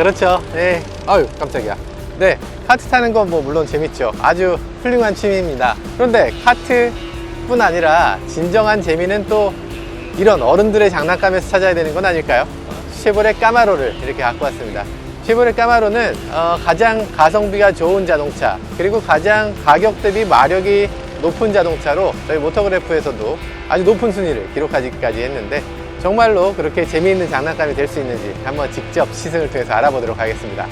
그렇죠. 네. 아유, 깜짝이야. 네, 카트 타는 건 뭐 물론 재밌죠. 아주 훌륭한 취미입니다. 그런데 카트뿐 아니라 진정한 재미는 또 이런 어른들의 장난감에서 찾아야 되는 건 아닐까요? 쉐보레 까마로를 이렇게 갖고 왔습니다. 쉐보레 까마로는 가장 가성비가 좋은 자동차, 그리고 가장 가격 대비 마력이 높은 자동차로 저희 모터그래프에서도 아주 높은 순위를 기록하기까지 했는데, 정말로 그렇게 재미있는 장난감이 될 수 있는지 한번 직접 시승을 통해서 알아보도록 하겠습니다.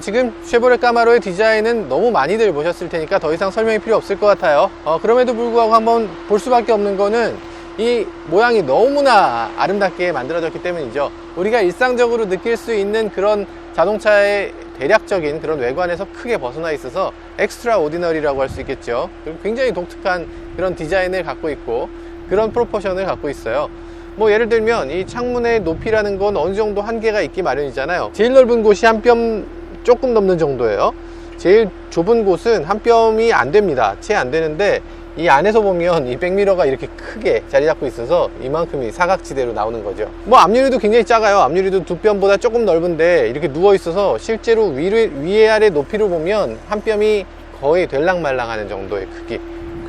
지금 쉐보레 까마로의 디자인은 너무 많이들 보셨을 테니까 더 이상 설명이 필요 없을 것 같아요. 그럼에도 불구하고 한번 볼 수밖에 없는 거는 이 모양이 너무나 아름답게 만들어졌기 때문이죠. 우리가 일상적으로 느낄 수 있는 그런 자동차의 대략적인 그런 외관에서 크게 벗어나 있어서 엑스트라 오디너리라고 할 수 있겠죠. 그리고 굉장히 독특한 그런 디자인을 갖고 있고 그런 프로포션을 갖고 있어요. 뭐 예를 들면 이 창문의 높이라는 건 어느 정도 한계가 있기 마련이잖아요. 제일 넓은 곳이 한 뼘 조금 넘는 정도예요. 제일 좁은 곳은 한 뼘이 안 됩니다. 채 안 되는데 이 안에서 보면 이 백미러가 이렇게 크게 자리 잡고 있어서 이만큼이 사각지대로 나오는 거죠. 뭐 앞유리도 굉장히 작아요. 앞유리도 두 뼘보다 조금 넓은데 이렇게 누워 있어서 실제로 위에 아래 높이를 보면 한 뼘이 거의 될랑말랑 하는 정도의 크기,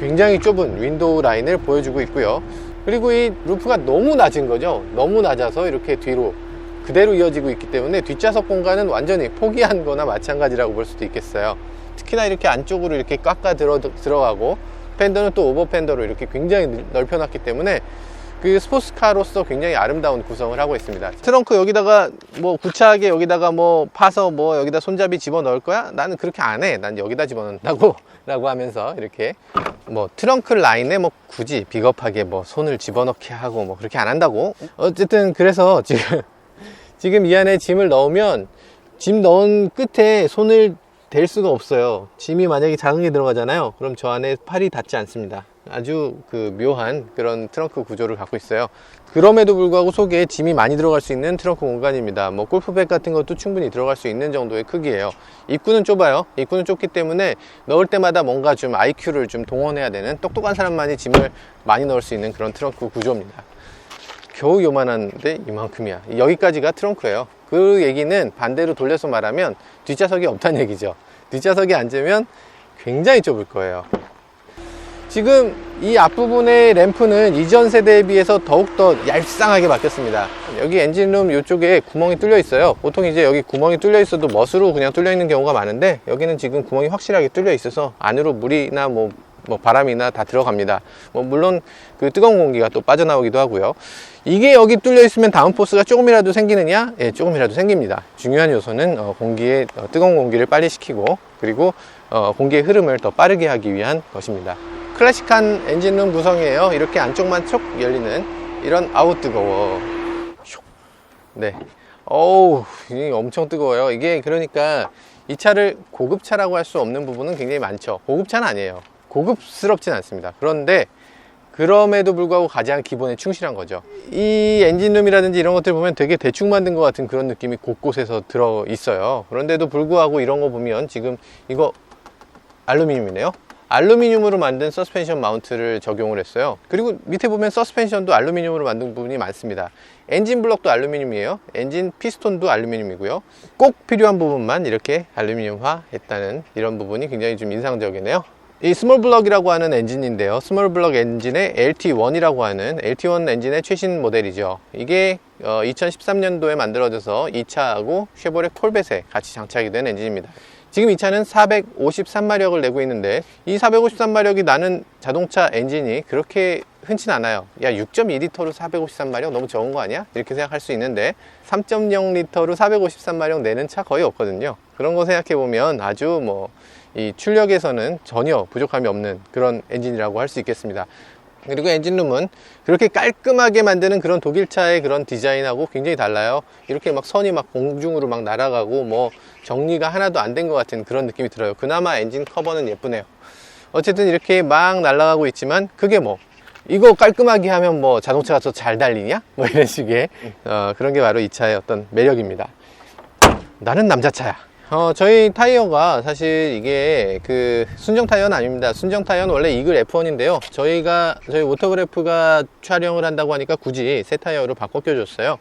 굉장히 좁은 윈도우 라인을 보여주고 있고요. 그리고 이 루프가 너무 낮은 거죠. 너무 낮아서 이렇게 뒤로 그대로 이어지고 있기 때문에 뒷좌석 공간은 완전히 포기한 거나 마찬가지라고 볼 수도 있겠어요. 특히나 이렇게 안쪽으로 이렇게 꽉 들어가고 팬더는 또 오버 팬더로 이렇게 굉장히 넓혀놨기 때문에 그 스포츠카로서 굉장히 아름다운 구성을 하고 있습니다. 트렁크 여기다가 뭐 구차하게 여기다가 뭐 파서 뭐 여기다 손잡이 집어 넣을 거야? 나는 그렇게 안 해. 난 여기다 집어 넣는다고 라고 하면서 이렇게 뭐 트렁크 라인에 뭐 굳이 비겁하게 뭐 손을 집어넣게 하고 뭐 그렇게 안 한다고. 어쨌든 그래서 지금 이 안에 짐을 넣으면 짐 넣은 끝에 손을 댈 수가 없어요. 짐이 만약에 작은 게 들어가잖아요. 그럼 저 안에 팔이 닿지 않습니다. 아주 그 묘한 그런 트렁크 구조를 갖고 있어요. 그럼에도 불구하고 속에 짐이 많이 들어갈 수 있는 트렁크 공간입니다. 뭐 골프백 같은 것도 충분히 들어갈 수 있는 정도의 크기예요. 입구는 좁아요. 입구는 좁기 때문에 넣을 때마다 뭔가 좀 IQ를 좀 동원해야 되는, 똑똑한 사람만이 짐을 많이 넣을 수 있는 그런 트렁크 구조입니다. 겨우 요만한데 이만큼이야. 여기까지가 트렁크예요. 그 얘기는 반대로 돌려서 말하면 뒷좌석이 없다는 얘기죠. 뒷좌석에 앉으면 굉장히 좁을 거예요. 지금 이 앞부분의 램프는 이전 세대에 비해서 더욱더 얄쌍하게 바뀌었습니다. 여기 엔진룸 이쪽에 구멍이 뚫려 있어요. 보통 이제 여기 구멍이 뚫려 있어도 멋으로 그냥 뚫려 있는 경우가 많은데, 여기는 지금 구멍이 확실하게 뚫려 있어서 안으로 물이나 뭐 바람이나 다 들어갑니다. 뭐 물론 그 뜨거운 공기가 또 빠져나오기도 하고요. 이게 여기 뚫려 있으면 다운포스가 조금이라도 생기느냐? 예, 조금이라도 생깁니다. 중요한 요소는 뜨거운 공기를 빨리 식히고, 그리고 공기의 흐름을 더 빠르게 하기 위한 것입니다. 클래식한 엔진룸 구성이에요. 이렇게 안쪽만 촉 열리는 이런, 아우 뜨거워. 네, 어우, 이게 엄청 뜨거워요. 이게 그러니까 이 차를 고급차라고 할 수 없는 부분은 굉장히 많죠. 고급차는 아니에요. 고급스럽진 않습니다. 그런데 그럼에도 불구하고 가장 기본에 충실한 거죠. 이 엔진룸이라든지 이런 것들 보면 되게 대충 만든 것 같은 그런 느낌이 곳곳에서 들어 있어요. 그런데도 불구하고 이런 거 보면 지금 이거 알루미늄이네요. 알루미늄으로 만든 서스펜션 마운트를 적용을 했어요. 그리고 밑에 보면 서스펜션도 알루미늄으로 만든 부분이 많습니다. 엔진 블럭도 알루미늄이에요. 엔진 피스톤도 알루미늄이고요. 꼭 필요한 부분만 이렇게 알루미늄화 했다는 이런 부분이 굉장히 좀 인상적이네요. 이 스몰 블럭이라고 하는 엔진인데요. 스몰 블럭 엔진의 LT1이라고 하는 LT1 엔진의 최신 모델이죠. 이게 2013년도에 만들어져서 이 차하고 쉐보레 콜벳에 같이 장착이 된 엔진입니다. 지금 이 차는 453마력을 내고 있는데, 이 453마력이 나는 자동차 엔진이 그렇게 흔치 않아요. 야, 6.2리터로 453마력 너무 적은 거 아니야? 이렇게 생각할 수 있는데 3.0리터로 453마력 내는 차 거의 없거든요. 그런 거 생각해 보면 아주 이 출력에서는 전혀 부족함이 없는 그런 엔진이라고 할 수 있겠습니다. 그리고 엔진룸은 그렇게 깔끔하게 만드는 그런 독일차의 그런 디자인하고 굉장히 달라요. 이렇게 막 선이 막 공중으로 막 날아가고 뭐 정리가 하나도 안 된 것 같은 그런 느낌이 들어요. 그나마 엔진 커버는 예쁘네요. 어쨌든 이렇게 막 날아가고 있지만 그게 이거 깔끔하게 하면 자동차가 더 잘 달리냐? 이런 식의 그런 게 바로 이 차의 어떤 매력입니다. 나는 남자차야. 저희 타이어가 사실 이게 그 순정 타이어는 아닙니다. 순정 타이어는 원래 이글 F1인데요. 저희 워터그래프가 촬영을 한다고 하니까 굳이 새 타이어로 바꿔 껴줬어요.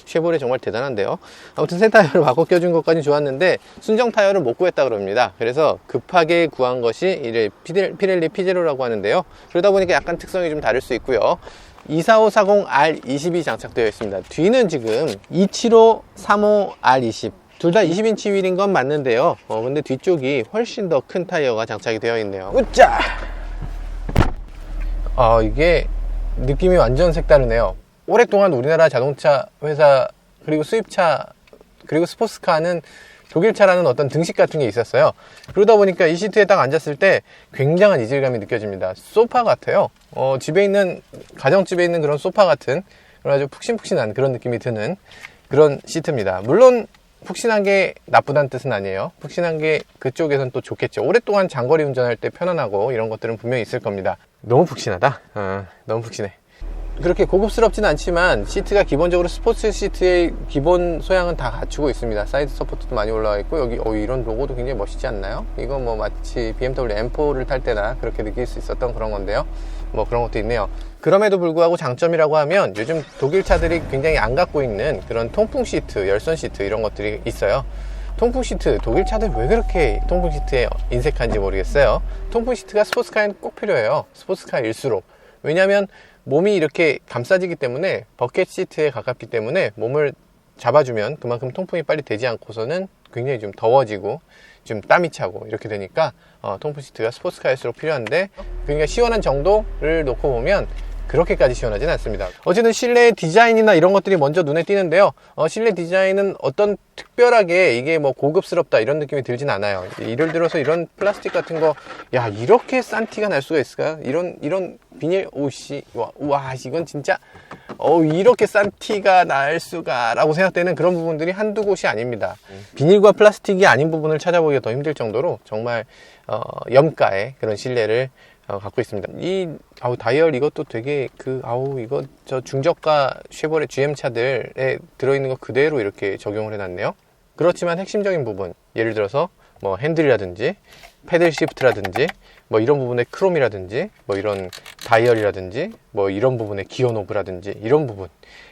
쉐보레 정말 대단한데요. 아무튼 새 타이어를 바꿔 껴준 것까지 좋았는데 순정 타이어를 못 구했다 그럽니다. 그래서 급하게 구한 것이 이제 피렐리 피제로라고 하는데요. 그러다 보니까 약간 특성이 좀 다를 수 있고요. 24540R20이 장착되어 있습니다. 뒤는 지금 27535R20 둘 다 20인치 휠인 건 맞는데요. 근데 뒤쪽이 훨씬 더 큰 타이어가 장착이 되어 있네요. 으짜! 이게 느낌이 완전 색다르네요. 오랫동안 우리나라 자동차 회사 그리고 수입차 그리고 스포츠카는 독일차라는 어떤 등식 같은 게 있었어요. 그러다 보니까 이 시트에 딱 앉았을 때 굉장한 이질감이 느껴집니다. 소파 같아요. 가정집에 있는 그런 소파 같은 그런 아주 푹신푹신한 그런 느낌이 드는 그런 시트입니다. 물론 푹신한 게 나쁘다는 뜻은 아니에요. 푹신한 게 그쪽에선 또 좋겠죠. 오랫동안 장거리 운전할 때 편안하고 이런 것들은 분명히 있을 겁니다. 너무 푹신하다. 너무 푹신해. 그렇게 고급스럽진 않지만 시트가 기본적으로 스포츠 시트의 기본 소양은 다 갖추고 있습니다. 사이드 서포트도 많이 올라와 있고 여기 이런 로고도 굉장히 멋있지 않나요? 이거 뭐 마치 BMW M4를 탈 때나 그렇게 느낄 수 있었던 그런 건데요. 뭐 그런 것도 있네요. 그럼에도 불구하고 장점이라고 하면 요즘 독일 차들이 굉장히 안 갖고 있는 그런 통풍 시트, 열선 시트 이런 것들이 있어요. 통풍 시트, 독일 차들 왜 그렇게 통풍 시트에 인색한지 모르겠어요. 통풍 시트가 스포츠카에는 꼭 필요해요. 스포츠카일수록. 왜냐하면 몸이 이렇게 감싸지기 때문에 버켓 시트에 가깝기 때문에 몸을 잡아주면 그만큼 통풍이 빨리 되지 않고서는 굉장히 좀 더워지고 좀 땀이 차고 이렇게 되니까 통풍 시트가 스포츠카일수록 필요한데 그러니까 시원한 정도를 놓고 보면 그렇게까지 시원하진 않습니다. 어쨌든 실내 디자인이나 이런 것들이 먼저 눈에 띄는데요. 실내 디자인은 어떤 특별하게 이게 뭐 고급스럽다 이런 느낌이 들진 않아요. 예를 들어서 이런 플라스틱 같은 거, 야 이렇게 싼 티가 날 수가 있을까요? 이런 비닐, 오씨, 와 이건 진짜 이렇게 싼 티가 날 수가 라고 생각되는 그런 부분들이 한두 곳이 아닙니다. 비닐과 플라스틱이 아닌 부분을 찾아보기가 더 힘들 정도로 정말 염가의 그런 실내를 갖고 있습니다. 다이얼 이것도 되게 이거 저 중저가 쉐보레 GM 차들에 들어있는 거 그대로 이렇게 적용을 해놨네요. 그렇지만 핵심적인 부분, 예를 들어서 뭐 핸들이라든지 패들 시프트라든지 뭐 이런 부분의 크롬이라든지 뭐 이런 다이얼이라든지 뭐 이런 부분의 기어 노브라든지 이런 부분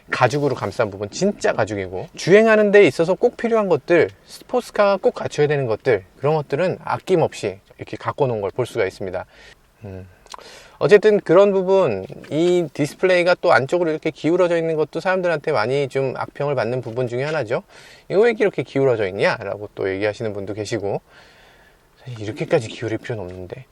가죽으로 감싼 부분 진짜 가죽이고 주행하는 데 있어서 꼭 필요한 것들 스포츠카가 꼭 갖춰야 되는 것들 그런 것들은 아낌없이 이렇게 갖고 놓은 걸 볼 수가 있습니다. 어쨌든 그런 부분 이 디스플레이가 또 안쪽으로 이렇게 기울어져 있는 것도 사람들한테 많이 좀 악평을 받는 부분 중에 하나죠. 이거 왜 이렇게 기울어져 있냐 라고 또 얘기하시는 분도 계시고 이렇게까지 기울일 필요는 없는데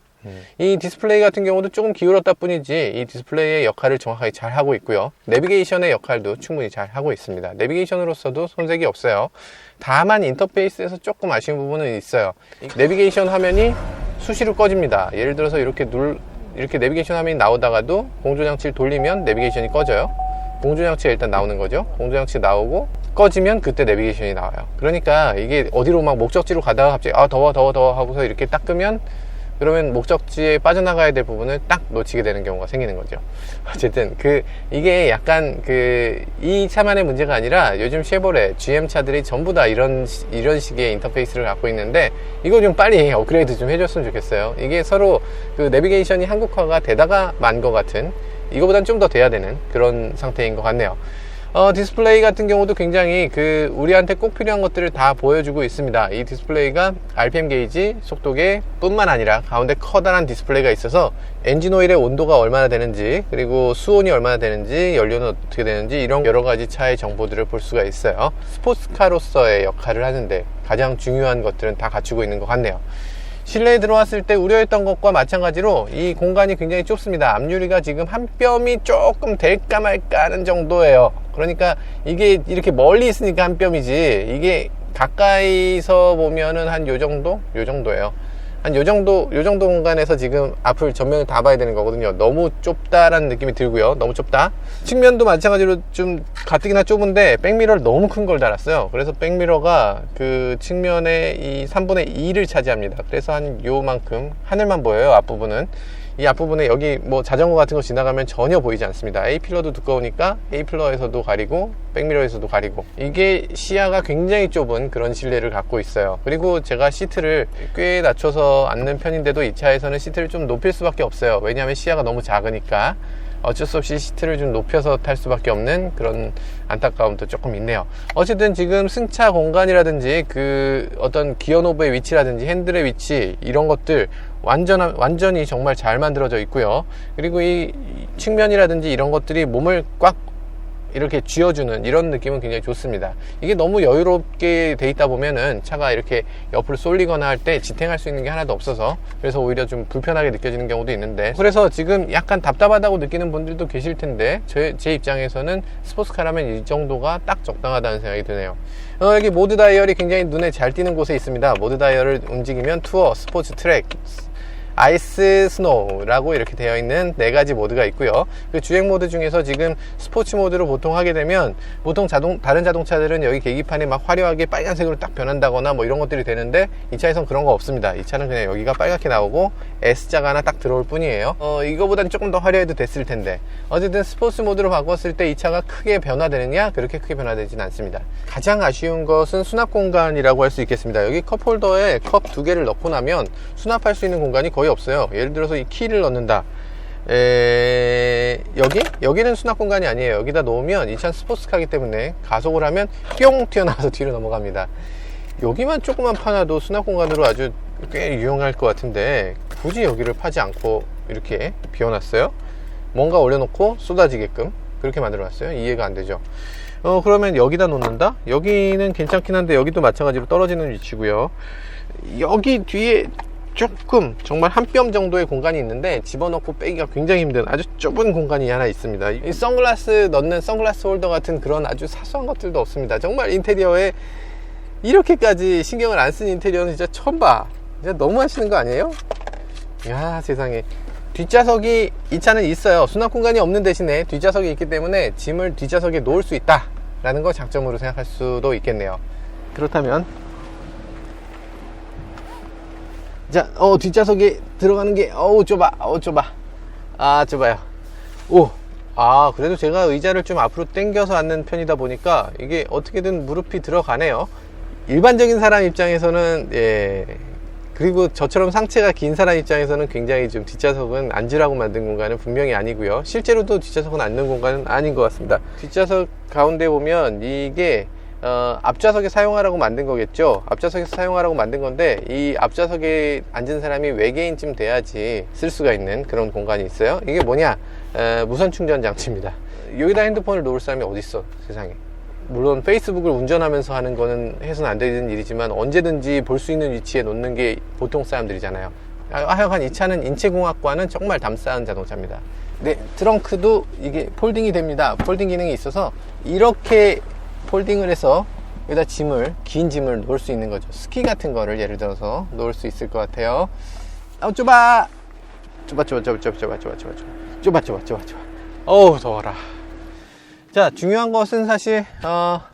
이 디스플레이 같은 경우도 조금 기울었다 뿐이지 이 디스플레이의 역할을 정확하게 잘 하고 있고요. 내비게이션의 역할도 충분히 잘 하고 있습니다. 내비게이션으로서도 손색이 없어요. 다만 인터페이스에서 조금 아쉬운 부분은 있어요. 내비게이션 화면이 수시로 꺼집니다. 예를 들어서 이렇게 내비게이션 화면이 나오다가도 공조장치를 돌리면 내비게이션이 꺼져요. 공조장치가 일단 나오는 거죠. 공조장치 나오고 꺼지면 그때 내비게이션이 나와요. 그러니까 이게 어디로 막 목적지로 가다가 갑자기 더워 하고서 이렇게 딱 끄면 그러면 목적지에 빠져나가야 될 부분을 딱 놓치게 되는 경우가 생기는 거죠. 어쨌든 이게 약간 이 차만의 문제가 아니라 요즘 쉐보레 GM 차들이 전부 다 이런 식의 인터페이스를 갖고 있는데 이거 좀 빨리 업그레이드 좀 해줬으면 좋겠어요. 이게 서로 내비게이션이 한국화가 되다가 만 것 같은, 이거보단 좀 더 돼야 되는 그런 상태인 것 같네요. 디스플레이 같은 경우도 굉장히 우리한테 꼭 필요한 것들을 다 보여주고 있습니다. 이 디스플레이가 RPM 게이지, 속도계 뿐만 아니라 가운데 커다란 디스플레이가 있어서 엔진 오일의 온도가 얼마나 되는지, 그리고 수온이 얼마나 되는지, 연료는 어떻게 되는지 이런 여러 가지 차의 정보들을 볼 수가 있어요. 스포츠카로서의 역할을 하는데 가장 중요한 것들은 다 갖추고 있는 것 같네요. 실내에 들어왔을 때 우려했던 것과 마찬가지로 이 공간이 굉장히 좁습니다. 앞유리가 지금 한 뼘이 조금 될까 말까 하는 정도예요. 그러니까 이게 이렇게 멀리 있으니까 한 뼘이지 이게 가까이서 보면은 한 요 정도예요. 한 요 정도 공간에서 지금 앞을 전면을 다 봐야 되는 거거든요. 너무 좁다라는 느낌이 들고요. 너무 좁다. 측면도 마찬가지로 좀 가뜩이나 좁은데 백미러를 너무 큰 걸 달았어요. 그래서 백미러가 측면의 이 3분의 2를 차지합니다. 그래서 한 요만큼 하늘만 보여요. 앞부분은 이 앞부분에 여기 뭐 자전거 같은 거 지나가면 전혀 보이지 않습니다. A필러도 두꺼우니까 A필러에서도 가리고 백미러에서도 가리고, 이게 시야가 굉장히 좁은 그런 실내를 갖고 있어요. 그리고 제가 시트를 꽤 낮춰서 앉는 편인데도 이 차에서는 시트를 좀 높일 수밖에 없어요. 왜냐하면 시야가 너무 작으니까 어쩔 수 없이 시트를 좀 높여서 탈 수밖에 없는 그런 안타까움도 조금 있네요. 어쨌든 지금 승차 공간이라든지 그 어떤 기어 노브의 위치라든지 핸들의 위치, 이런 것들 완전히 정말 잘 만들어져 있고요. 그리고 이 측면이라든지 이런 것들이 몸을 꽉 이렇게 쥐어주는 이런 느낌은 굉장히 좋습니다. 이게 너무 여유롭게 돼 있다 보면은 차가 이렇게 옆으로 쏠리거나 할 때 지탱할 수 있는 게 하나도 없어서, 그래서 오히려 좀 불편하게 느껴지는 경우도 있는데, 그래서 지금 약간 답답하다고 느끼는 분들도 계실 텐데, 제 입장에서는 스포츠카라면 이 정도가 딱 적당하다는 생각이 드네요. 여기 모드 다이얼이 굉장히 눈에 잘 띄는 곳에 있습니다. 모드 다이얼을 움직이면 투어, 스포츠, 트랙, 아이스, 스노우라고 이렇게 되어 있는 4가지 모드가 있고요. 그 주행 모드 중에서 지금 스포츠 모드로 보통 하게 되면, 보통 다른 자동차들은 여기 계기판이 막 화려하게 빨간색으로 딱 변한다거나 뭐 이런 것들이 되는데, 이 차에선 그런 거 없습니다. 이 차는 그냥 여기가 빨갛게 나오고 S자가 하나 딱 들어올 뿐이에요. 이거보다는 조금 더 화려해도 됐을 텐데, 어쨌든 스포츠 모드로 바꿨을 때 이 차가 크게 변화되느냐? 그렇게 크게 변화되진 않습니다. 가장 아쉬운 것은 수납 공간이라고 할 수 있겠습니다. 여기 컵홀더에 컵 2개를 넣고 나면 수납할 수 있는 공간이 거의 없어요. 예를 들어서 이 키를 넣는다. 여기는 수납 공간이 아니에요. 여기다 놓으면 이 차는 스포츠카이기 때문에 가속을 하면 뿅 튀어나와서 뒤로 넘어갑니다. 여기만 조그만 파놔도 수납 공간으로 아주 꽤 유용할 것 같은데, 굳이 여기를 파지 않고 이렇게 비워놨어요. 뭔가 올려놓고 쏟아지게끔 그렇게 만들어놨어요. 이해가 안 되죠. 그러면 여기다 놓는다? 여기는 괜찮긴 한데 여기도 마찬가지로 떨어지는 위치고요. 여기 뒤에 조금 정말 한 뼘 정도의 공간이 있는데 집어넣고 빼기가 굉장히 힘든 아주 좁은 공간이 하나 있습니다. 이 선글라스 넣는 선글라스 홀더 같은 그런 아주 사소한 것들도 없습니다. 정말 인테리어에 이렇게까지 신경을 안 쓴 인테리어는 진짜 처음 봐. 진짜 너무 하시는 거 아니에요? 야, 세상에. 뒷좌석이 이 차는 있어요. 수납 공간이 없는 대신에 뒷좌석이 있기 때문에 짐을 뒷좌석에 놓을 수 있다 라는 거 장점으로 생각할 수도 있겠네요. 그렇다면 자, 뒷좌석에 들어가는 게 좁아. 좁아요. 그래도 제가 의자를 좀 앞으로 당겨서 앉는 편이다 보니까 이게 어떻게든 무릎이 들어가네요. 일반적인 사람 입장에서는, 그리고 저처럼 상체가 긴 사람 입장에서는 굉장히 좀 뒷좌석은 앉으라고 만든 공간은 분명히 아니고요. 실제로도 뒷좌석은 앉는 공간은 아닌 것 같습니다. 뒷좌석 가운데 보면 이게 앞좌석에 사용하라고 만든 거겠죠. 앞좌석에서 사용하라고 만든 건데, 이 앞좌석에 앉은 사람이 외계인쯤 돼야지 쓸 수가 있는 그런 공간이 있어요. 이게 뭐냐, 무선 충전 장치입니다. 여기다 핸드폰을 놓을 사람이 어딨어, 세상에. 물론 페이스북을 운전하면서 하는 거는 해서는 안 되는 일이지만 언제든지 볼 수 있는 위치에 놓는 게 보통 사람들이잖아요. 하여간 이 차는 인체공학과는 정말 담쌓은 자동차입니다. 네, 트렁크도 이게 폴딩이 됩니다. 폴딩 기능이 있어서 이렇게 폴딩을 해서 여기다 긴 짐을 놓을 수 있는 거죠. 스키 같은 거를 예를 들어서 놓을 수 있을 것 같아요. 좁아. 더워라. 자, 중요한 것은 사실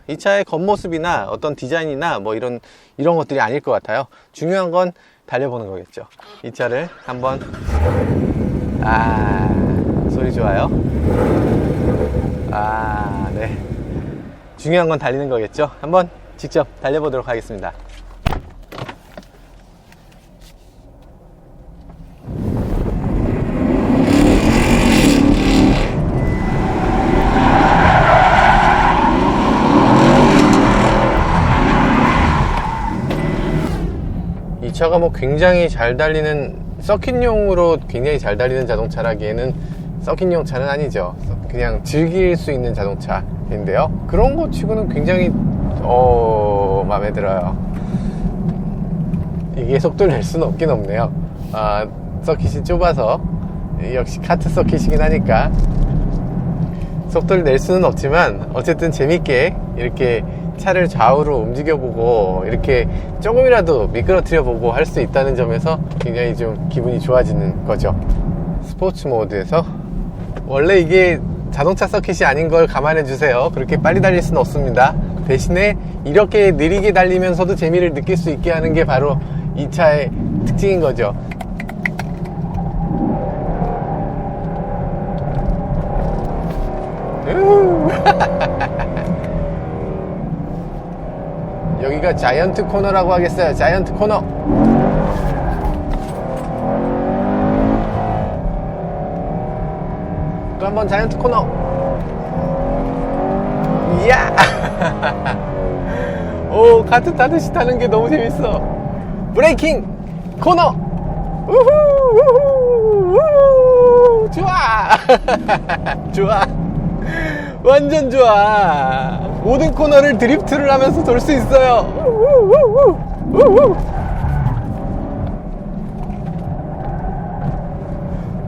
이 차의 겉모습이나 어떤 디자인이나 뭐 이런 것들이 아닐 것 같아요. 중요한 건 달려보는 거겠죠. 이 차를 한번, 소리 좋아요. 네. 중요한 건 달리는 거겠죠. 한번 직접 달려보도록 하겠습니다. 이 차가 뭐 굉장히 잘 달리는, 서킷용으로 굉장히 잘 달리는 자동차라기에는 서킷용 차는 아니죠. 그냥 즐길 수 있는 자동차인데요. 그런 거 치고는 굉장히 마음에 들어요. 이게 속도를 낼 수는 없긴 없네요. 서킷이 좁아서, 역시 카트 서킷이긴 하니까 속도를 낼 수는 없지만 어쨌든 재밌게 이렇게 차를 좌우로 움직여보고 이렇게 조금이라도 미끄러뜨려보고 할 수 있다는 점에서 굉장히 좀 기분이 좋아지는 거죠. 스포츠 모드에서, 원래 이게 자동차 서킷이 아닌 걸 감안해 주세요. 그렇게 빨리 달릴 수는 없습니다. 대신에 이렇게 느리게 달리면서도 재미를 느낄 수 있게 하는 게 바로 이 차의 특징인 거죠. 여기가 자이언트 코너라고 하겠어요. 자이언트 코너. 또 한번 자이언트 코너. 이야. 오, 카트 타듯이 타는 게 너무 재밌어. 브레이킹 코너. 우후, 우후, 우후. 좋아. 좋아. 완전 좋아. 모든 코너를 드리프트를 하면서 돌 수 있어요. 우후, 우후.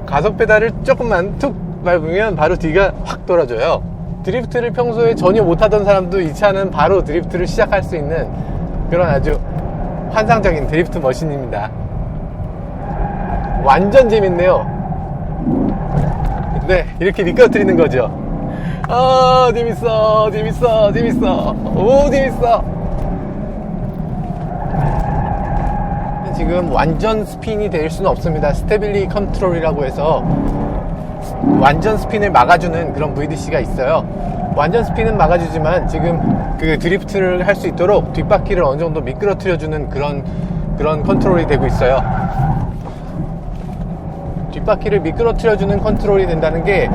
가속 페달을 조금만 툭 밟으면 바로 뒤가 확 돌아줘요. 드리프트를 평소에 전혀 못하던 사람도 이 차는 바로 드리프트를 시작할 수 있는 그런 아주 환상적인 드리프트 머신입니다. 완전 재밌네요. 네, 이렇게 미끄러뜨리는 거죠. 재밌어, 재밌어, 재밌어. 오, 재밌어. 지금 완전 스핀이 될 수는 없습니다. 스테빌리 컨트롤이라고 해서 완전 스핀을 막아주는 그런 VDC가 있어요. 완전 스핀은 막아주지만 지금 그 드리프트를 할 수 있도록 뒷바퀴를 어느 정도 미끄러뜨려주는 그런 컨트롤이 되고 있어요. 뒷바퀴를 미끄러뜨려주는 컨트롤이 된다는 게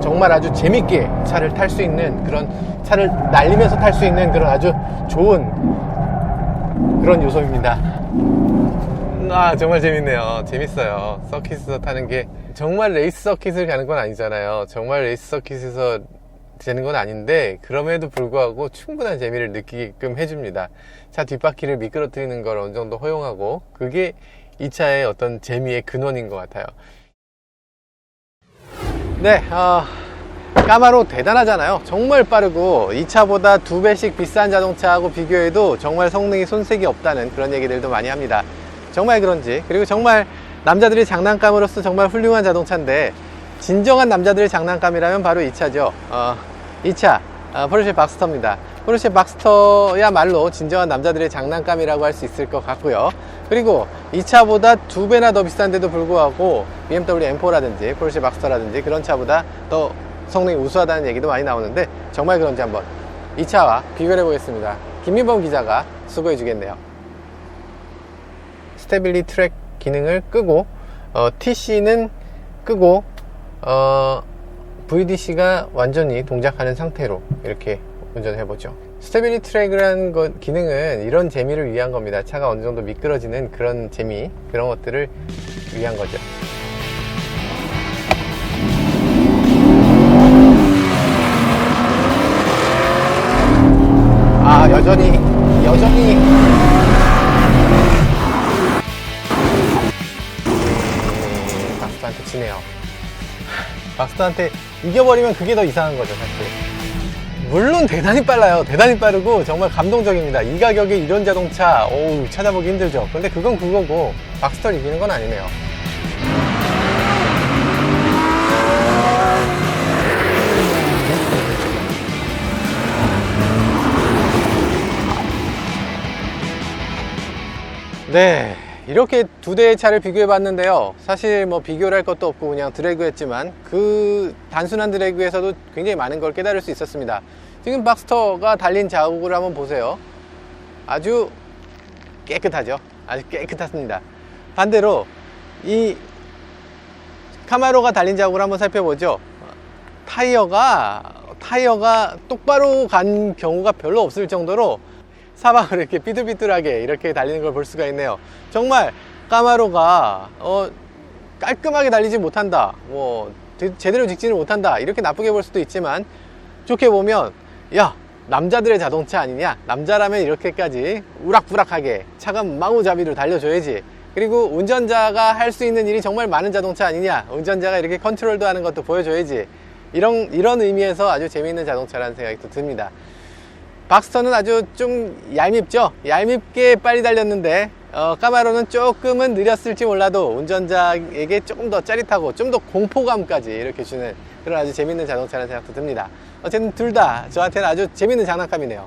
정말 아주 재밌게 차를 탈 수 있는, 그런 차를 날리면서 탈 수 있는 그런 아주 좋은 그런 요소입니다. 정말 재밌네요. 재밌어요. 서킷에서 타는 게. 정말 레이스 서킷을 가는 건 아니잖아요. 정말 레이스 서킷에서 되는 건 아닌데, 그럼에도 불구하고 충분한 재미를 느끼게끔 해줍니다. 차 뒷바퀴를 미끄러뜨리는 걸 어느 정도 허용하고, 그게 이 차의 어떤 재미의 근원인 것 같아요. 네, 까마로 대단하잖아요. 정말 빠르고 이 차보다 2배씩 비싼 자동차하고 비교해도 정말 성능이 손색이 없다는 그런 얘기들도 많이 합니다. 정말 그런지, 그리고 정말 남자들이 장난감으로서 정말 훌륭한 자동차인데, 진정한 남자들의 장난감이라면 바로 이 차죠. 이 차, 포르쉐 박스터입니다. 포르쉐 박스터야말로 진정한 남자들의 장난감이라고 할 수 있을 것 같고요. 그리고 이 차보다 2배나 더 비싼데도 불구하고 BMW M4라든지 포르쉐 박스터라든지 그런 차보다 더 성능이 우수하다는 얘기도 많이 나오는데, 정말 그런지 한번 이 차와 비교를 해보겠습니다. 김민범 기자가 수고해 주겠네요. 스테빌리 트랙 기능을 끄고 TC는 끄고 VDC가 완전히 동작하는 상태로 이렇게 운전을 해보죠. 스테빌리 트랙이라는 기능은 이런 재미를 위한 겁니다. 차가 어느 정도 미끄러지는 그런 재미, 그런 것들을 위한 거죠. 여전히 박스터한테 치네요. 박스터한테 이겨버리면 그게 더 이상한 거죠, 사실. 물론 대단히 빨라요. 대단히 빠르고 정말 감동적입니다. 이 가격에 이런 자동차 찾아보기 힘들죠. 근데 그건 그거고 박스터를 이기는 건 아니네요. 네, 이렇게 두 대의 차를 비교해 봤는데요. 사실 뭐 비교를 할 것도 없고 그냥 드래그 했지만 그 단순한 드래그에서도 굉장히 많은 걸 깨달을 수 있었습니다. 지금 박스터가 달린 자국을 한번 보세요. 아주 깨끗하죠. 아주 깨끗했습니다. 반대로 이 카마로가 달린 자국을 한번 살펴보죠. 타이어가 똑바로 간 경우가 별로 없을 정도로 사방을 이렇게 삐뚤삐뚤하게 이렇게 달리는 걸 볼 수가 있네요. 정말 까마로가 깔끔하게 달리지 못한다, 뭐 제대로 직진을 못한다, 이렇게 나쁘게 볼 수도 있지만, 좋게 보면 야, 남자들의 자동차 아니냐, 남자라면 이렇게까지 우락부락하게 차가 마구잡이로 달려줘야지, 그리고 운전자가 할 수 있는 일이 정말 많은 자동차 아니냐, 운전자가 이렇게 컨트롤도 하는 것도 보여줘야지, 이런 의미에서 아주 재미있는 자동차라는 생각이 또 듭니다. 박스터는 아주 좀 얄밉죠. 얄밉게 빨리 달렸는데 까마로는 조금은 느렸을지 몰라도 운전자에게 조금 더 짜릿하고 좀 더 공포감까지 이렇게 주는 그런 아주 재밌는 자동차라는 생각도 듭니다. 어쨌든 둘 다 저한테는 아주 재밌는 장난감이네요.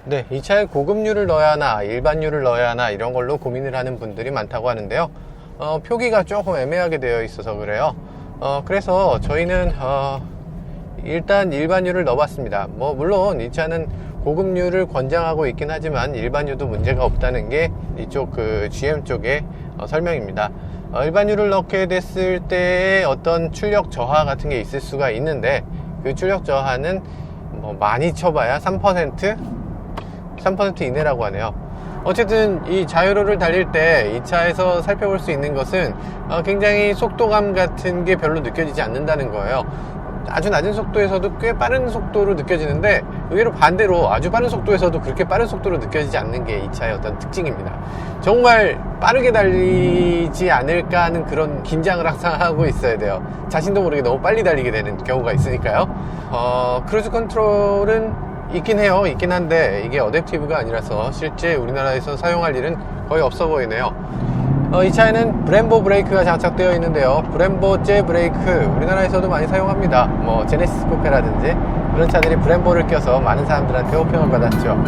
네, 이 차에 고급류를 넣어야 하나 일반류를 넣어야 하나 이런 걸로 고민을 하는 분들이 많다고 하는데요. 표기가 조금 애매하게 되어 있어서 그래요. 그래서 저희는 일단 일반유를 넣어봤습니다. 뭐 물론 이 차는 고급유를 권장하고 있긴 하지만 일반유도 문제가 없다는 게 이쪽 그 GM 쪽의 설명입니다. 일반유를 넣게 됐을 때의 어떤 출력 저하 같은 게 있을 수가 있는데, 그 출력 저하는 뭐 많이 쳐봐야 3% 이내라고 하네요. 어쨌든 이 자유로를 달릴 때 이 차에서 살펴볼 수 있는 것은 굉장히 속도감 같은 게 별로 느껴지지 않는다는 거예요. 아주 낮은 속도에서도 꽤 빠른 속도로 느껴지는데, 의외로 반대로 아주 빠른 속도에서도 그렇게 빠른 속도로 느껴지지 않는 게 이 차의 어떤 특징입니다. 정말 빠르게 달리지 않을까 하는 그런 긴장을 항상 하고 있어야 돼요. 자신도 모르게 너무 빨리 달리게 되는 경우가 있으니까요. 크루즈 컨트롤은 있긴 해요. 있긴 한데 이게 어댑티브가 아니라서 실제 우리나라에서 사용할 일은 거의 없어 보이네요. 이 차에는 브렘보 브레이크가 장착되어 있는데요. 브렘보 제 브레이크 우리나라에서도 많이 사용합니다. 뭐 제네시스 코페라든지 그런 차들이 브렘보를 껴서 많은 사람들한테 호평을 받았죠.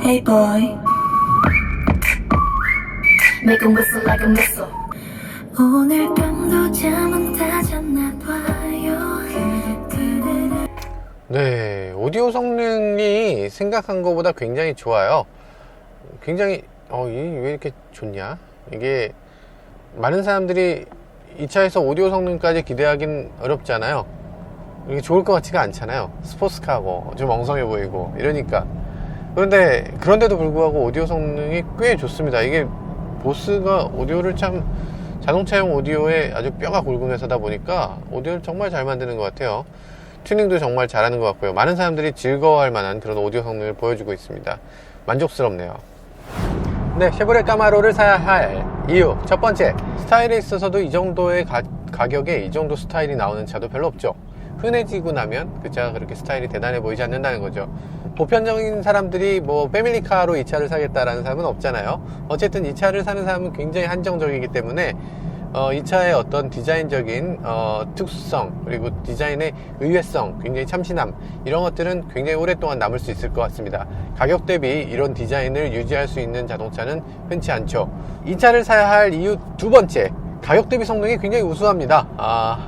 Hey boy, make 'em whistle like a missile. 오늘 밤도 잠은 다 잤나 봐요. 네, 오디오 성능이 생각한 것보다 굉장히 좋아요. 굉장히 왜 이렇게 좋냐? 이게 많은 사람들이 이 차에서 오디오 성능까지 기대하긴 어렵잖아요. 이게 좋을 것 같지가 않잖아요. 스포츠카고 좀 엉성해 보이고 이러니까. 그런데도 불구하고 오디오 성능이 꽤 좋습니다. 이게 보스가 오디오를 참 자동차용 오디오에 아주 뼈가 굵은 회사다 보니까 오디오를 정말 잘 만드는 것 같아요. 튜닝도 정말 잘하는 것 같고요. 많은 사람들이 즐거워할 만한 그런 오디오 성능을 보여주고 있습니다. 만족스럽네요. 네, 쉐보레 까마로를 사야 할 이유 첫 번째, 스타일에 있어서도 이 정도의 가격에 이 정도 스타일이 나오는 차도 별로 없죠. 흔해지고 나면 그 차가 그렇게 스타일이 대단해 보이지 않는다는 거죠. 보편적인 사람들이 뭐 패밀리카로 이 차를 사겠다라는 사람은 없잖아요. 어쨌든 이 차를 사는 사람은 굉장히 한정적이기 때문에 이 차의 어떤 디자인적인 특수성, 그리고 디자인의 의외성, 굉장히 참신함, 이런 것들은 굉장히 오랫동안 남을 수 있을 것 같습니다. 가격 대비 이런 디자인을 유지할 수 있는 자동차는 흔치 않죠. 이 차를 사야 할 이유 두 번째, 가격 대비 성능이 굉장히 우수합니다.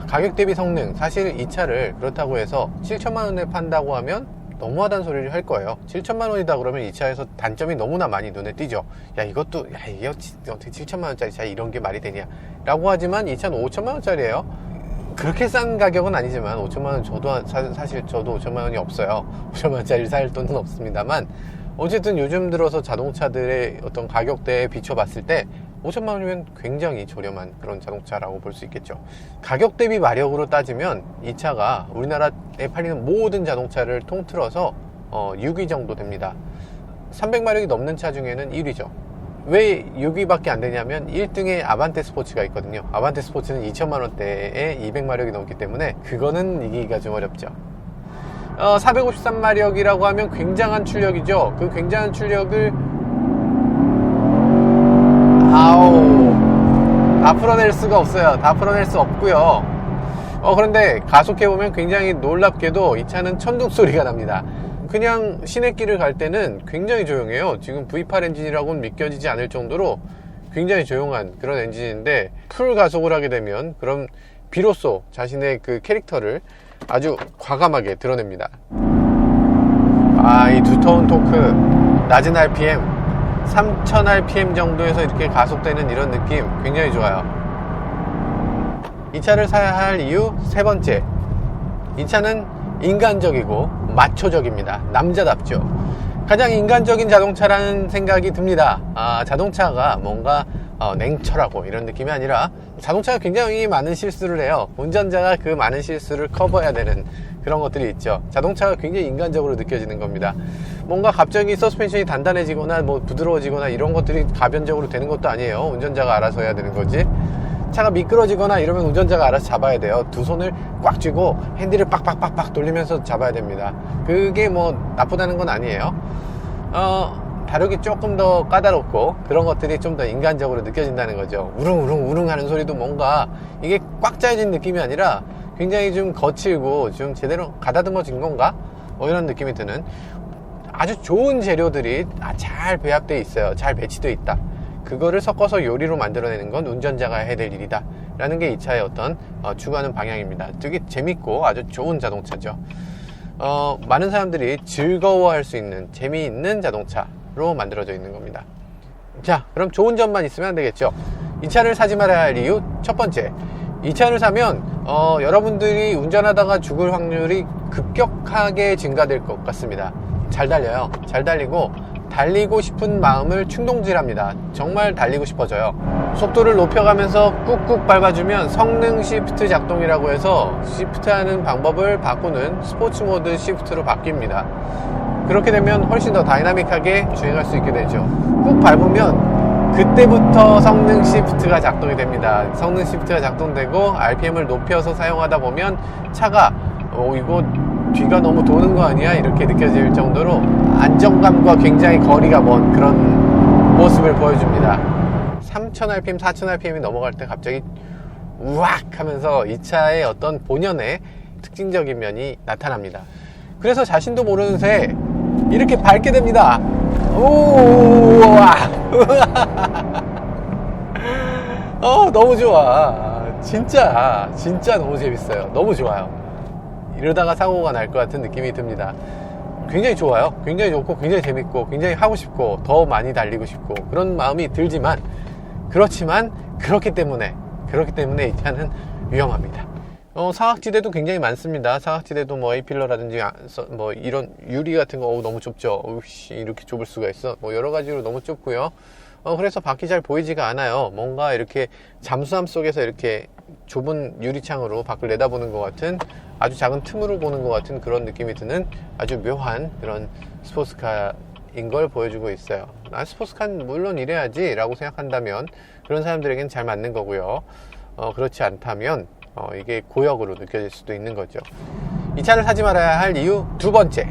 가격 대비 성능, 사실 이 차를 그렇다고 해서 7천만 원에 판다고 하면 너무하다는 소리를 할 거예요. 7천만 원이다 그러면 이 차에서 단점이 너무나 많이 눈에 띄죠. 이게 어떻게 7천만 원짜리 차 이런 게 말이 되냐 라고 하지만 이 차는 5천만 원짜리예요. 그렇게 싼 가격은 아니지만 5천만 원 사실 저도 5천만 원이 없어요. 5천만 원짜리를 살 돈은 없습니다만, 어쨌든 요즘 들어서 자동차들의 어떤 가격대에 비춰봤을 때 5천만 원이면 굉장히 저렴한 그런 자동차라고 볼 수 있겠죠. 가격 대비 마력으로 따지면 이 차가 우리나라에 팔리는 모든 자동차를 통틀어서 6위 정도 됩니다. 300마력이 넘는 차 중에는 1위죠. 왜 6위밖에 안 되냐면 1등에 아반떼 스포츠가 있거든요. 아반떼 스포츠는 2천만 원대에 200마력이 넘기 때문에 그거는 이기기가 좀 어렵죠. 453마력이라고 하면 굉장한 출력이죠. 그 굉장한 출력을 다 풀어낼 수가 없어요. 다 풀어낼 수 없고요. 그런데 가속해보면 굉장히 놀랍게도 이 차는 천둥 소리가 납니다. 그냥 시내길을 갈 때는 굉장히 조용해요. 지금 V8 엔진이라고는 믿겨지지 않을 정도로 굉장히 조용한 그런 엔진인데, 풀 가속을 하게 되면 그럼 비로소 자신의 그 캐릭터를 아주 과감하게 드러냅니다. 이 두터운 토크, 낮은 RPM, 3000rpm 정도에서 이렇게 가속되는 이런 느낌 굉장히 좋아요. 이 차를 사야 할 이유 세 번째, 이 차는 인간적이고 마초적입니다. 남자답죠. 가장 인간적인 자동차라는 생각이 듭니다. 자동차가 뭔가 냉철하고 이런 느낌이 아니라 자동차가 굉장히 많은 실수를 해요. 운전자가 그 많은 실수를 커버해야 되는 그런 것들이 있죠. 자동차가 굉장히 인간적으로 느껴지는 겁니다. 뭔가 갑자기 서스펜션이 단단해지거나 뭐 부드러워지거나 이런 것들이 가변적으로 되는 것도 아니에요. 운전자가 알아서 해야 되는 거지. 차가 미끄러지거나 이러면 운전자가 알아서 잡아야 돼요. 두 손을 꽉 쥐고 핸들을 빡빡빡빡 돌리면서 잡아야 됩니다. 그게 뭐 나쁘다는 건 아니에요. 다루기 조금 더 까다롭고 그런 것들이 좀 더 인간적으로 느껴진다는 거죠. 우릉우릉 하는 소리도 뭔가 이게 꽉 짜여진 느낌이 아니라 굉장히 좀 거칠고 좀 제대로 가다듬어진 건가? 이런 느낌이 드는, 아주 좋은 재료들이 잘 배합되어 있어요. 잘 배치되어 있다. 그거를 섞어서 요리로 만들어내는 건 운전자가 해야 될 일이다 라는 게 이 차의 어떤 추구하는 방향입니다. 되게 재밌고 아주 좋은 자동차죠. 많은 사람들이 즐거워할 수 있는 재미있는 자동차로 만들어져 있는 겁니다. 자, 그럼 좋은 점만 있으면 안 되겠죠. 이 차를 사지 말아야 할 이유 첫 번째, 이 차를 사면 여러분들이 운전하다가 죽을 확률이 급격하게 증가될 것 같습니다. 잘 달려요. 잘 달리고 달리고 싶은 마음을 충동질합니다. 정말 달리고 싶어져요. 속도를 높여가면서 꾹꾹 밟아주면 성능 시프트 작동이라고 해서 시프트하는 방법을 바꾸는 스포츠 모드 시프트로 바뀝니다. 그렇게 되면 훨씬 더 다이나믹하게 주행할 수 있게 되죠. 꾹 밟으면 그때부터 성능 시프트가 작동이 됩니다. 성능 시프트가 작동되고 RPM을 높여서 사용하다 보면 차가 이거 뒤가 너무 도는 거 아니야? 이렇게 느껴질 정도로 안정감과 굉장히 거리가 먼 그런 모습을 보여줍니다. 3000rpm, 4000rpm이 넘어갈 때 갑자기 우악 하면서 이 차의 어떤 본연의 특징적인 면이 나타납니다. 그래서 자신도 모르는 새에 이렇게 밟게 됩니다. 우와 너무 좋아. 진짜 너무 재밌어요. 너무 좋아요. 이러다가 사고가 날 것 같은 느낌이 듭니다. 굉장히 좋아요. 굉장히 좋고 굉장히 재밌고 굉장히 하고 싶고 더 많이 달리고 싶고 그런 마음이 들지만 그렇기 때문에 이 차는 위험합니다. 사각지대도 굉장히 많습니다. 사각지대도 뭐 A필러라든지 뭐 이런 유리 같은 거 너무 좁죠. 이렇게 좁을 수가 있어. 뭐 여러 가지로 너무 좁고요. 그래서 밖이 잘 보이지가 않아요. 뭔가 이렇게 잠수함 속에서 이렇게 좁은 유리창으로 밖을 내다보는 것 같은 아주 작은 틈으로 보는 것 같은 그런 느낌이 드는 아주 묘한 그런 스포츠카인 걸 보여주고 있어요. 스포츠카는 물론 이래야지 라고 생각한다면 그런 사람들에겐 잘 맞는 거고요. 그렇지 않다면 이게 고역으로 느껴질 수도 있는 거죠. 이 차를 사지 말아야 할 이유 두 번째,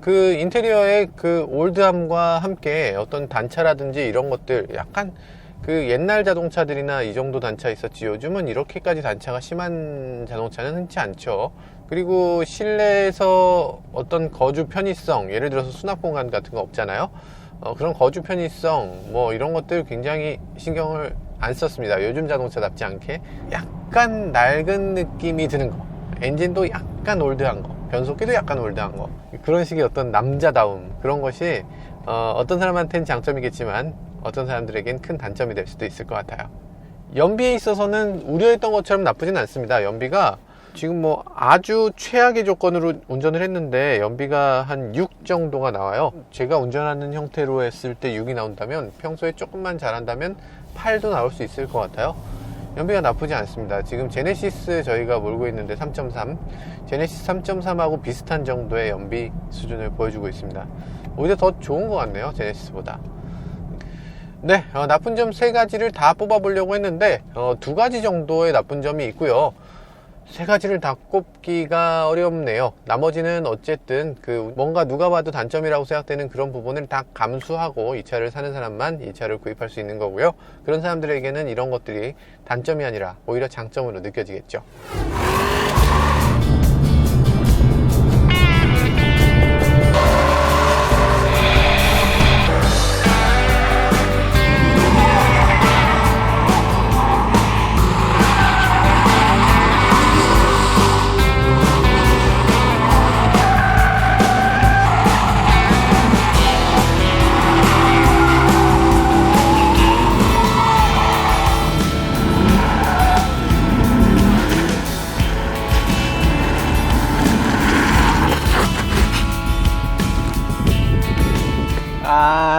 그 인테리어의 그 올드함과 함께 어떤 단차라든지 이런 것들, 약간 그 옛날 자동차들이나 이 정도 단차 있었지 요즘은 이렇게까지 단차가 심한 자동차는 흔치 않죠. 그리고 실내에서 어떤 거주 편의성, 예를 들어서 수납 공간 같은 거 없잖아요. 그런 거주 편의성 뭐 이런 것들 굉장히 신경을 안 썼습니다. 요즘 자동차답지 않게 약간 낡은 느낌이 드는 거, 엔진도 약간 올드한 거, 변속기도 약간 올드한 거, 그런 식의 어떤 남자다움, 그런 것이 어떤 사람한테는 장점이겠지만 어떤 사람들에겐 큰 단점이 될 수도 있을 것 같아요. 연비에 있어서는 우려했던 것처럼 나쁘진 않습니다. 연비가 지금 뭐 아주 최악의 조건으로 운전을 했는데 연비가 한 6 정도가 나와요. 제가 운전하는 형태로 했을 때 6이 나온다면 평소에 조금만 잘한다면 8도 나올 수 있을 것 같아요. 연비가 나쁘지 않습니다. 지금 제네시스 저희가 몰고 있는데 3.3, 제네시스 3.3하고 비슷한 정도의 연비 수준을 보여주고 있습니다. 오히려 더 좋은 것 같네요, 제네시스보다. 네, 나쁜 점 3가지를 다 뽑아보려고 했는데 2가지 정도의 나쁜 점이 있고요. 3가지를 다 꼽기가 어렵네요. 나머지는 어쨌든 뭔가 누가 봐도 단점이라고 생각되는 그런 부분을 다 감수하고 이 차를 사는 사람만 이 차를 구입할 수 있는 거고요. 그런 사람들에게는 이런 것들이 단점이 아니라 오히려 장점으로 느껴지겠죠.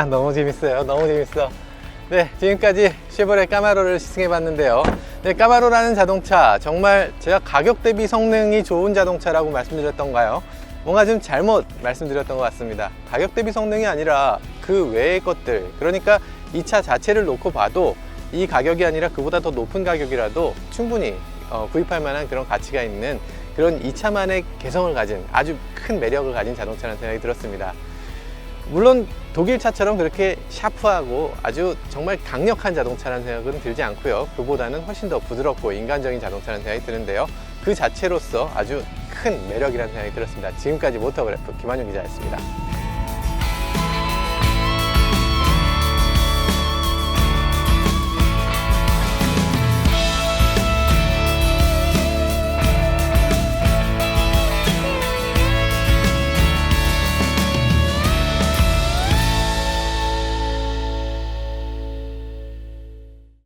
너무 재밌어요. 너무 재밌어. 네, 지금까지 쉐보레 까마로를 시승해 봤는데요. 네, 까마로라는 자동차 정말 제가 가격 대비 성능이 좋은 자동차라고 말씀드렸던가요? 뭔가 좀 잘못 말씀드렸던 것 같습니다. 가격 대비 성능이 아니라 그 외의 것들, 그러니까 이 차 자체를 놓고 봐도 이 가격이 아니라 그보다 더 높은 가격이라도 충분히 구입할 만한 그런 가치가 있는 그런 이 차만의 개성을 가진 아주 큰 매력을 가진 자동차라는 생각이 들었습니다. 물론 독일 차처럼 그렇게 샤프하고 아주 정말 강력한 자동차라는 생각은 들지 않고요. 그보다는 훨씬 더 부드럽고 인간적인 자동차라는 생각이 드는데요. 그 자체로서 아주 큰 매력이라는 생각이 들었습니다. 지금까지 모터그래프 김한용 기자였습니다.